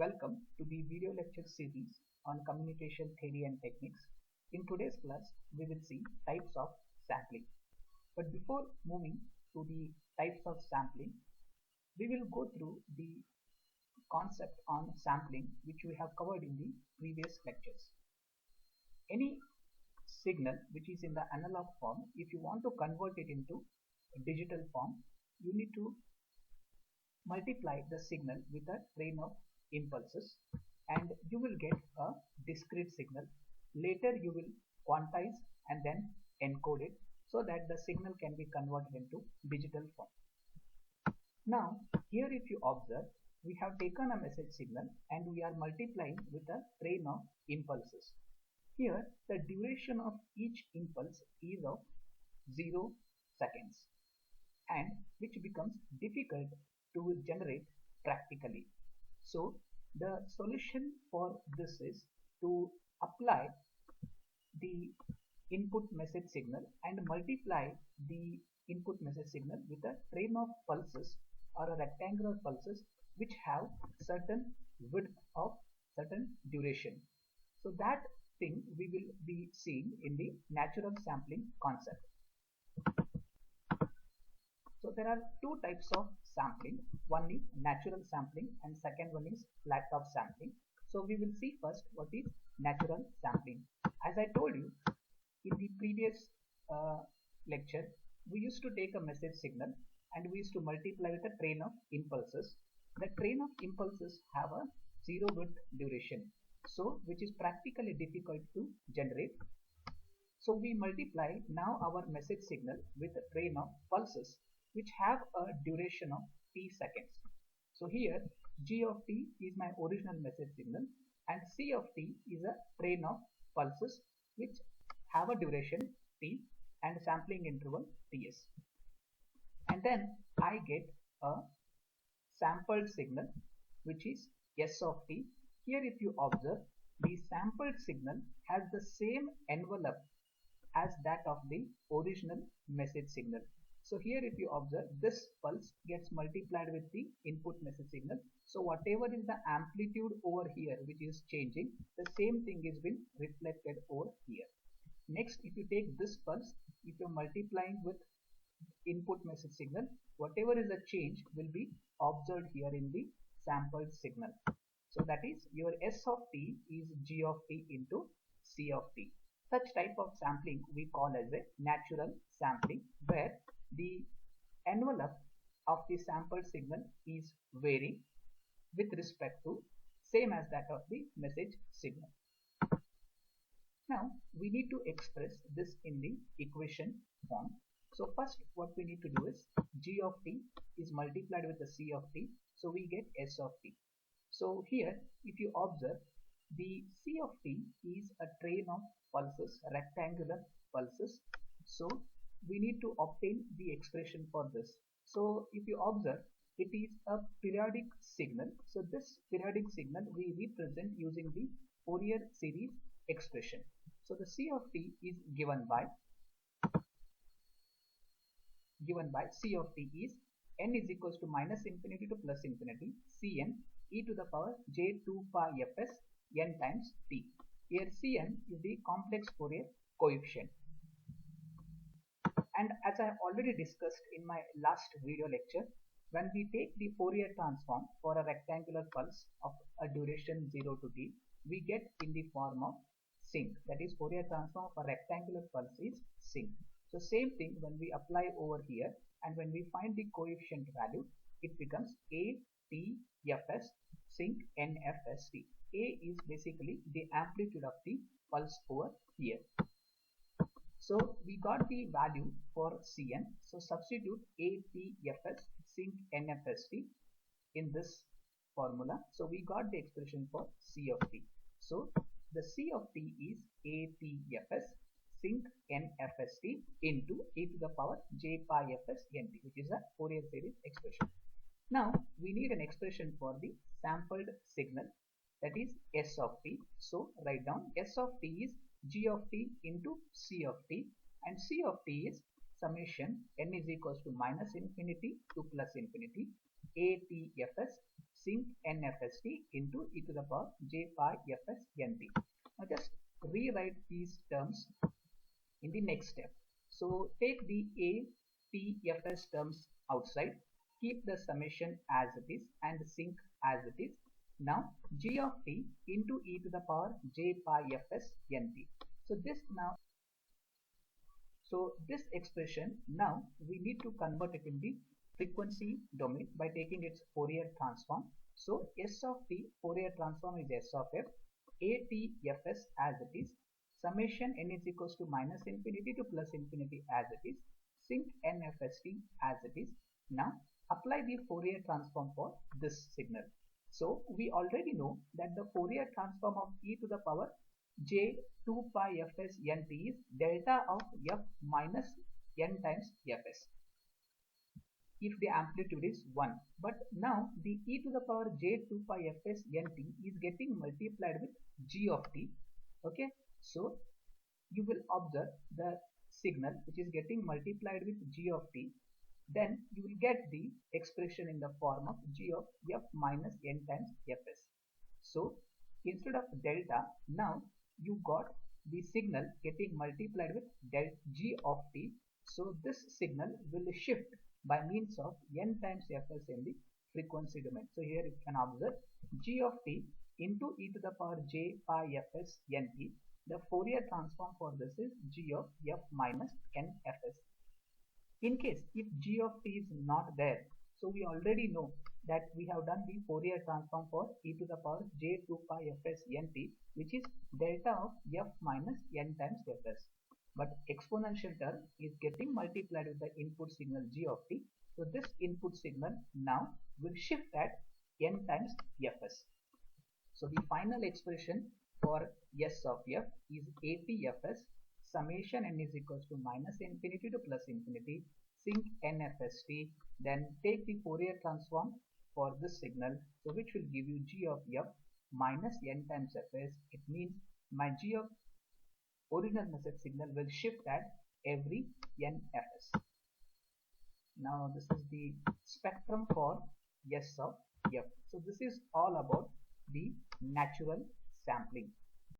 Welcome to the video lecture series on communication theory and techniques. In today's class, we will see types of sampling. But before moving to the types of sampling, we will go through the concept on sampling which we have covered in the previous lectures. Any signal which is in the analog form, if you want to convert it into a digital form, you need to multiply the signal with a train of impulses and you will get a discrete signal. Later you will quantize and then encode it so that the signal can be converted into digital form. Now here if you observe, we have taken a message signal and we are multiplying with a train of impulses. Here the duration of each impulse is of 0 seconds and which becomes difficult to generate practically. So the solution for this is to apply the input message signal and multiply the input message signal with a train of pulses or a rectangular pulses which have certain width of certain duration. So that thing we will be seeing in the natural sampling concept. So there are two types of sampling. One is natural sampling and second one is flat-top sampling. So we will see first what is natural sampling. As I told you in the previous lecture, we used to take a message signal and we used to multiply with a train of impulses. The train of impulses have a 0 width duration, so which is practically difficult to generate. So we multiply now our message signal with a train of pulses which have a duration of t seconds. So here g of t is my original message signal and c of t is a train of pulses which have a duration t and sampling interval ts. And then I get a sampled signal which is s of t. Here if you observe, the sampled signal has the same envelope as that of the original message signal. So here if you observe, this pulse gets multiplied with the input message signal. So whatever is the amplitude over here which is changing, the same thing is been reflected over here. Next, if you take this pulse, if you are multiplying with input message signal, whatever is the change will be observed here in the sampled signal. So that is your s of t is g of t into c of t. Such type of sampling we call as a natural sampling, where the envelope of the sampled signal is varying with respect to same as that of the message signal. Now we need to express this in the equation form. So first what we need to do is g of t is multiplied with the c of t, so we get s of t. So here if you observe, the c of t is a train of pulses, rectangular pulses. So we need to obtain the expression for this. So if you observe, it is a periodic signal. So this periodic signal we represent using the Fourier series expression. So the c of t is given by c of t is n is equals to minus infinity to plus infinity cn e to the power j2 pi fs n times t. Here cn is the complex Fourier coefficient. And as I have already discussed in my last video lecture, when we take the Fourier transform for a rectangular pulse of a duration 0 to t, we get in the form of sinc. That is, Fourier transform for a rectangular pulse is sinc. So same thing when we apply over here, and when we find the coefficient value, it becomes a t fs sinc nfst. A is basically the amplitude of the pulse over here. So we got the value for Cn. So substitute ATFS sinc NFST in this formula. So we got the expression for C of t. So the C of t is ATFS sinc NFST into e to the power j pi fs nt, which is a Fourier series expression. Now we need an expression for the sampled signal, that is S of t. So write down S of t is g of t into c of t, and c of t is summation n is equals to minus infinity to plus infinity atfs sinc nfst into e to the power j pi fs nt. Now just rewrite these terms in the next step. So take the a p fs terms outside, keep the summation as it is and sinc as it is. Now g of t into e to the power j pi fs nt. So this expression, now we need to convert it in the frequency domain by taking its Fourier transform. So S of t Fourier transform is S of f, a t fs as it is, summation n is equals to minus infinity to plus infinity as it is, sinc n fst as it is. Now apply the Fourier transform for this signal. So we already know that the Fourier transform of e to the power j 2 pi fs nt is delta of f minus n times fs if the amplitude is 1. But now the e to the power j 2 pi fs nt is getting multiplied with g of t. Okay, so you will observe the signal which is getting multiplied with g of t. Then you will get the expression in the form of g of f minus n times fs. So instead of delta, now you got the signal getting multiplied with del g of t. So this signal will shift by means of n times fs in the frequency domain. So here you can observe g of t into e to the power j pi fs nt. The Fourier transform for this is g of f minus n fs. In case if g of t is not there, so we already know that we have done the Fourier transform for e to the power j 2 pi fs nt, which is delta of f minus n times fs. But exponential term is getting multiplied with the input signal g of t. So this input signal now will shift at n times fs. So the final expression for s of f is atfs summation n is equals to minus infinity to plus infinity, sinc nfst, then take the Fourier transform for this signal, so which will give you g of f minus n times fs. It means my g of original message signal will shift at every n fs. Now this is the spectrum for s of f. So this is all about the natural sampling.